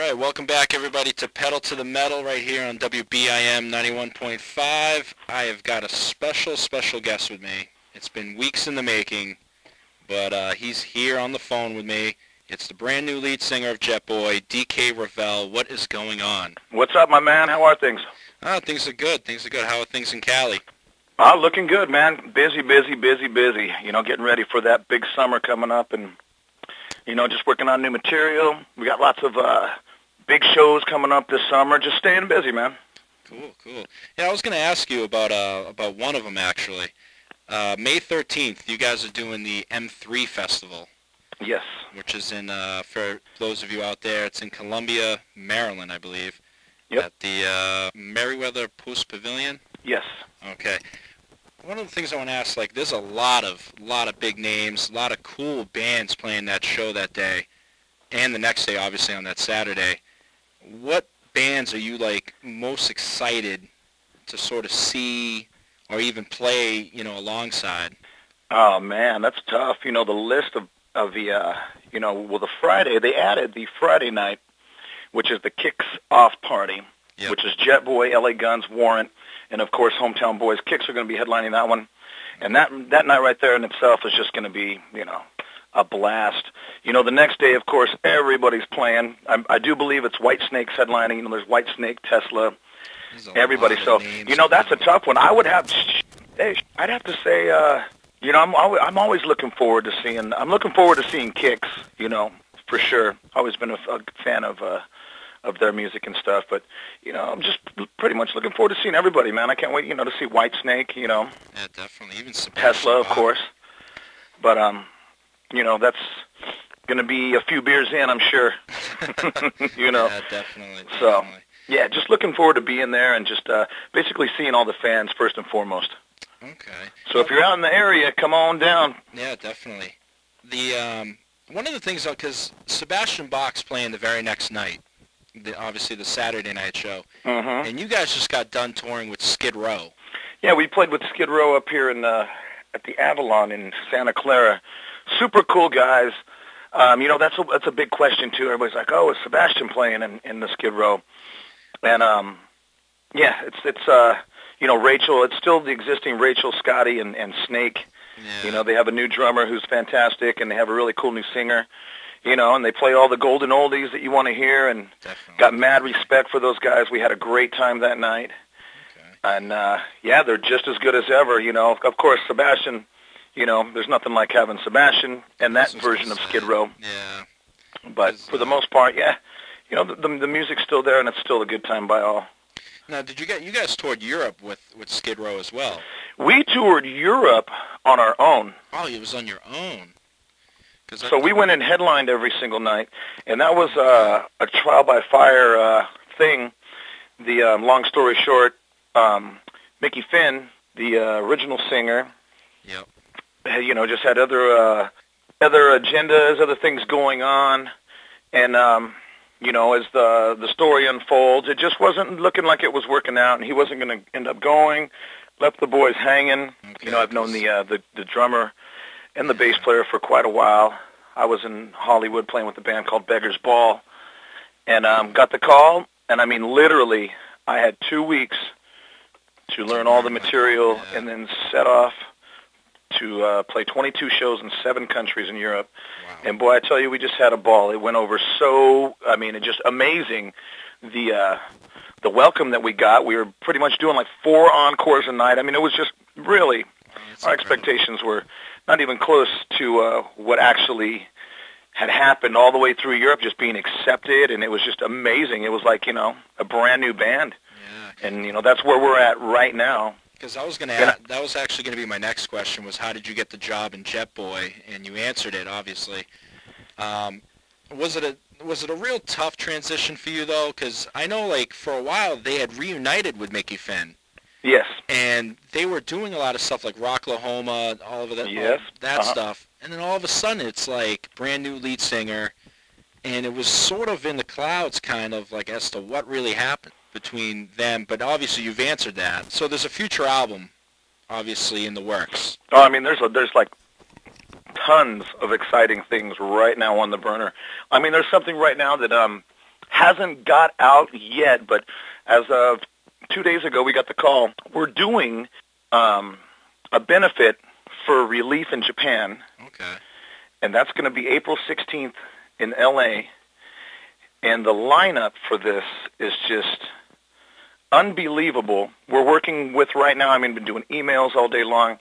right, welcome back everybody to Pedal to the Metal right here on WBIM 91.5. I have got a special guest with me. It's been weeks in the making, but he's here on the phone with me. It's the brand new lead singer of Jetboy, D.K. Revelle. What is going on? What's up, my man? How are things? Things are good. How are things in Cali? Looking good, man. Busy. You know, getting ready for that big summer coming up and, you know, just working on new material. We got lots of big shows coming up this summer. Just staying busy, man. Cool. Yeah, I was going to ask you about one of them, actually. May 13th, you guys are doing the M3 Festival. Yes. Which is in, for those of you out there, it's in Columbia, Maryland, I believe. Yep. At the Merriweather Post Pavilion? Yes. Okay. One of the things I want to ask, like, there's a lot of big names, a lot of cool bands playing that show that day, and the next day, obviously, on that Saturday. What bands are you, like, most excited to sort of see or even play, you know, alongside? Oh, man, that's tough. You know, the list of the, you know, well, the Friday, they added the Friday night, which is the Kicks Off Party, Yep. which is Jetboy, LA Guns, Warrant, and, of course, Hometown Boys. Kicks are going to be headlining that one. And that night right there in itself is just going to be, you know, a blast. You know, the next day, of course, everybody's playing. I do believe it's Whitesnake's headlining. You know, there's Whitesnake, Tesla, everybody. So, you know, that's a tough one. I'd have to say, you know, I'm always looking forward to seeing Kicks, you know, for sure. Always been a fan of their music and stuff, but, you know, I'm just pretty much looking forward to seeing everybody, man. I can't wait, you know, to see Whitesnake, you know. Yeah, definitely. Even Tesla, of course. But, you know, that's going to be a few beers in, I'm sure. You know. Yeah, definitely. So, yeah, just looking forward to being there and just basically seeing all the fans first and foremost. Okay. So if you're out in the area, come on down. Yeah, definitely. The one of the things, because Sebastian Bach's playing the very next night, obviously the Saturday night show, and you guys just got done touring with Skid Row. Yeah, we played with Skid Row up here in at the Avalon in Santa Clara. Super cool guys. You know, that's a big question too. Everybody's like, "Oh, is Sebastian playing in the Skid Row?" And yeah, it's you know, Rachel. It's still the existing Rachel, Scotty, and Snake. Yeah. You know, they have a new drummer who's fantastic, and they have a really cool new singer. You know, and they play all the golden oldies that you want to hear, and got mad respect for those guys. We had a great time that night. Okay. And, yeah, they're just as good as ever, you know. Of course, Sebastian, you know, there's nothing like having Sebastian and that version of Skid Row. Yeah. But for the most part, yeah, you know, the music's still there, and it's still a good time by all. Now, you guys toured Europe with Skid Row as well? We toured Europe on our own. Oh, it was on your own. So we went and headlined every single night, and that was a trial by fire thing. The long story short, Mickey Finn, the original singer, yep, you know, just had other agendas, other things going on, and you know, as the story unfolds, it just wasn't looking like it was working out, and he wasn't going to end up going. Left the boys hanging. Okay, you know, I've known the drummer and the bass player for quite a while. I was in Hollywood playing with a band called Beggar's Ball, and got the call, and I mean, literally, I had 2 weeks to learn all the material and then set off to play 22 shows in 7 countries in Europe. Wow. And boy, I tell you, we just had a ball. It went over so, I mean, it just amazing. The welcome that we got, we were pretty much doing like 4 encores a night. I mean, it was just really, our expectations were not even close to what actually had happened all the way through Europe, just being accepted, and it was just amazing. It was like, you know, a brand new band. Yeah. And, you know, that's where we're at right now. Because I was going to ask, that was actually going to be my next question, was how did you get the job in Jetboy? And you answered it, obviously. Was it a real tough transition for you, though? Because I know, like, for a while they had reunited with Mickey Finn. Yes. And they were doing a lot of stuff like Rocklahoma, all of that, yes. That stuff. And then all of a sudden it's like brand new lead singer, and it was sort of in the clouds kind of like as to what really happened between them. But obviously you've answered that. So there's a future album, obviously, in the works. Oh, I mean, there's like tons of exciting things right now on the burner. I mean, there's something right now that hasn't got out yet, but as of 2 days ago, we got the call. We're doing a benefit for relief in Japan. Okay. And that's going to be April 16th in L.A., and the lineup for this is just unbelievable. We're working with right now, been doing emails all day long.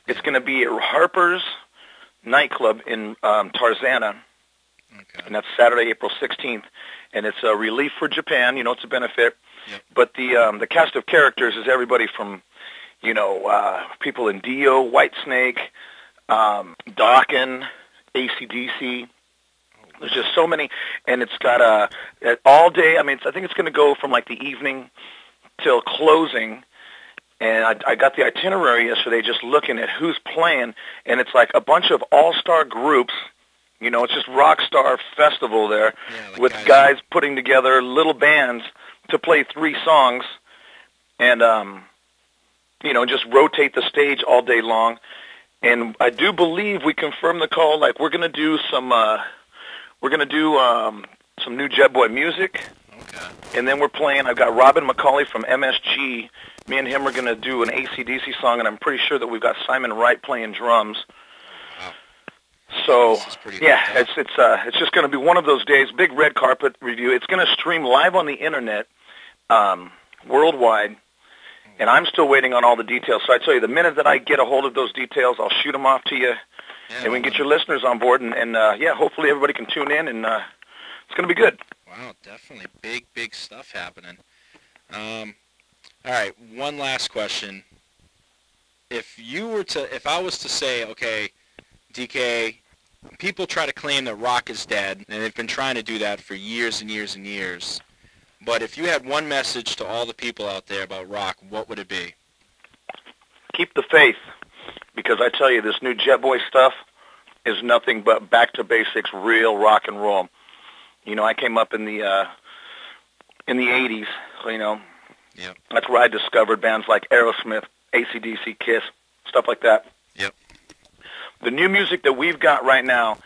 It's going to be at Harper's nightclub in Tarzana, okay. and that's Saturday, April 16th. And it's a relief for Japan. It's a benefit. Yep. But the cast of characters is everybody from, people in Dio, Whitesnake, Dokken, AC/DC. There's just so many, and it's got all day. I think it's going to go from like the evening till closing. And I got the itinerary yesterday, just looking at who's playing, and it's like a bunch of all-star groups. It's just rock star festival there, like with guys putting together little bands to play 3 songs, and just rotate the stage all day long. And I do believe we confirmed the call. Like we're gonna do some new Jetboy music. Okay. And then we're playing. I've got Robin McCauley from MSG. Me and him are gonna do an AC/DC song, and I'm pretty sure that we've got Simon Wright playing drums. Wow. So yeah, it's just gonna be one of those days. Big red carpet review. It's gonna stream live on the internet, worldwide. And I'm still waiting on all the details. So I tell you, the minute that I get a hold of those details, I'll shoot them off to you, and we can get your listeners on board. And hopefully everybody can tune in, and it's going to be good. Wow, definitely big stuff happening. All right, one last question. If I was to say, okay, DK, people try to claim that rock is dead, and they've been trying to do that for years and years and years. But if you had one message to all the people out there about rock, what would it be? Keep the faith, because I tell you, this new Jetboy stuff is nothing but back to basics, real rock and roll. I came up in the 80s, Yep. That's where I discovered bands like Aerosmith, AC/DC, Kiss, stuff like that. Yep. The new music that we've got right now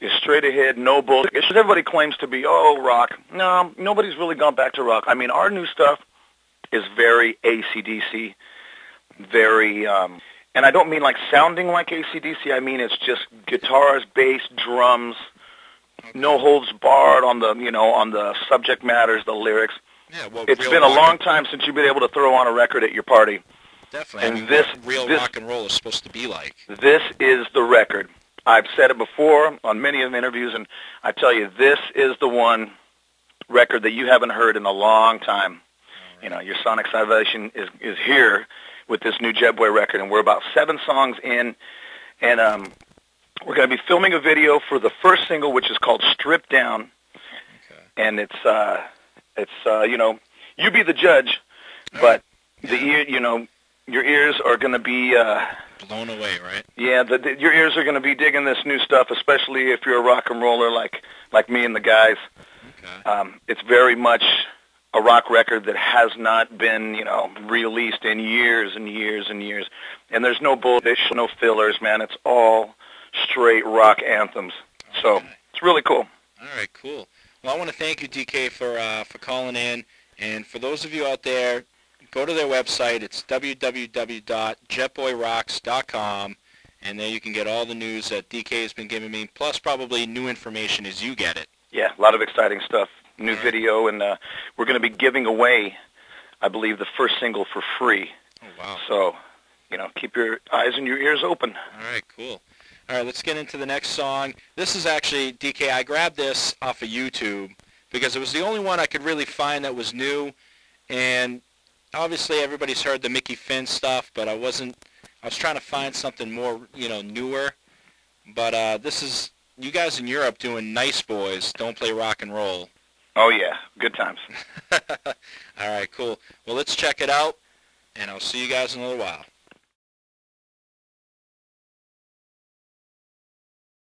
is straight ahead, no bullshit. Everybody claims to be, rock. No, nobody's really gone back to rock. Our new stuff is very AC/DC, very, and I don't mean like sounding like AC/DC. I mean it's just guitars, bass, drums, no holds barred on the, on the subject matters, the lyrics. Yeah, well, it's been a long time since you've been able to throw on a record at your party. Definitely. And what real rock and roll is supposed to be like. This is the record. I've said it before on many of the interviews, and I tell you, this is the one record that you haven't heard in a long time. Right. Your Sonic Salvation is here with this new Jetboy record, and we're about 7 songs in, and we're going to be filming a video for the first single, which is called "Strip Down," and it's you be the judge, but your ears are going to be blown away, right? Yeah, your ears are going to be digging this new stuff, especially if you're a rock and roller like me and the guys. Okay. It's very much a rock record that has not been, released in years and years and years. And there's no bullshit, no fillers, man. It's all straight rock anthems. Okay. So it's really cool. All right, cool. Well, I want to thank you, DK, for calling in. And for those of you out there, go to their website. It's www.jetboyrocks.com, and there you can get all the news that DK has been giving me, plus probably new information as you get it. Yeah, a lot of exciting stuff. New video, and we're going to be giving away, I believe, the first single for free. Oh, wow. So, keep your eyes and your ears open. All right, cool. All right, let's get into the next song. This is actually, DK, I grabbed this off of YouTube because it was the only one I could really find that was new, and obviously everybody's heard the Mickey Finn stuff, but I was trying to find something more, newer. But this is you guys in Europe doing Nice Boys, Don't Play Rock and Roll. Oh, yeah. Good times. All right, cool. Well, let's check it out, and I'll see you guys in a little while.